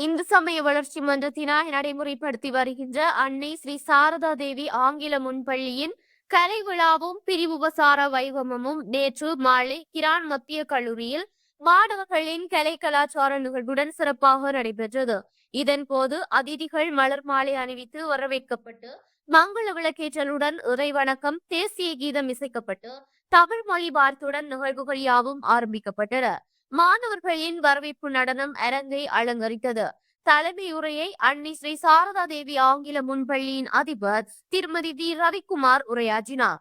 இந்து சமய வளர்ச்சி மன்றத்தினால் நடைமுறைப்படுத்தி வருகின்ற அன்னை ஸ்ரீ சாரதா தேவி ஆங்கில முன்பள்ளியின் கலை விழாவும் பிரிவுபசார வைபவமும் நேற்று மாலை கிரான் மத்திய கல்லூரியில் மாணவர்களின் கலை கலாச்சார நிகழ்வுடன் சிறப்பாக நடைபெற்றது. இதன் போது அதிதிகள் மலர் மாலை அணிவித்து வரவேற்கப்பட்டு மங்கள விளக்கேற்றலுடன் இறைவணக்கம், தேசிய கீதம் இசைக்கப்பட்டு தமிழ் மொழி வார்த்தையுடன் நிகழ்வுகள் யாவும் ஆரம்பிக்கப்பட்டன. மாணவர்களின் வரவேற்பு நடனம் அரங்கை அலங்கரித்தது. தலைமை உரையை அன்னை ஸ்ரீ சாரதா தேவி ஆங்கில முன்பள்ளியின் அதிபர் திருமதி டி ரவிக்குமார் உரையாற்றினார்.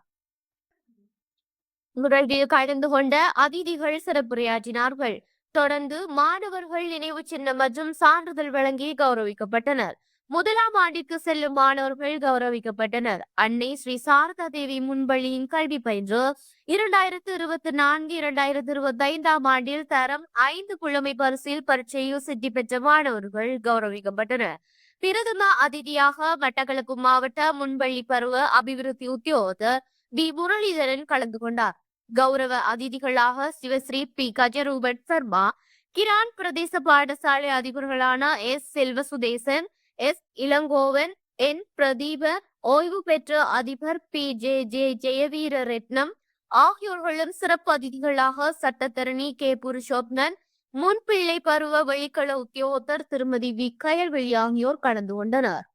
நிகழ்வில் கலந்து கொண்ட அதிதிகள் சிறப்புரையாற்றினார்கள். தொடர்ந்து மாணவர்கள் நினைவு சின்னம் மற்றும் சான்றிதழ் வழங்கி கௌரவிக்கப்பட்டனர். முதலாம் ஆண்டிற்கு செல்லும் மாணவர்கள் கௌரவிக்கப்பட்டனர். அன்னை ஸ்ரீ சாரதா தேவி முன்பள்ளியின் கல்வி பயின்று 2024-2025 ஆண்டில் தரம் 5 புலமை பரிசில் பரீட்சையில் சித்தி பெற்ற மாணவர்கள் கௌரவிக்கப்பட்டனர். பிரதம அதிதியாக மட்டக்களப்பு மாவட்ட முன்பள்ளி பருவ அபிவிருத்தி உத்தியோகத்தர் வி முரளிதரன் கலந்து கொண்டார். கௌரவ அதிதிகளாக சிவஸ்ரீ பி கஜரூபன் சர்மா, கிரான் பிரதேச பாடசாலை அதிபர்களான எஸ் செல்வசுதேசன், எஸ் இளங்கோவன், என் பிரதீப, ஓய்வு பெற்ற அதிபர் பி ஜே ஜே ஜெயவீர ரத்னம் ஆகியோர்களும் சிறப்பு அதிதிகளாக சட்டத்தரணி கே புருஷோத்தன், முன்பிள்ளை பருவ வெளிக்கள உத்தியோகத்தர் திருமதி வி கயல்வெளி ஆகியோர் கலந்து கொண்டனர்.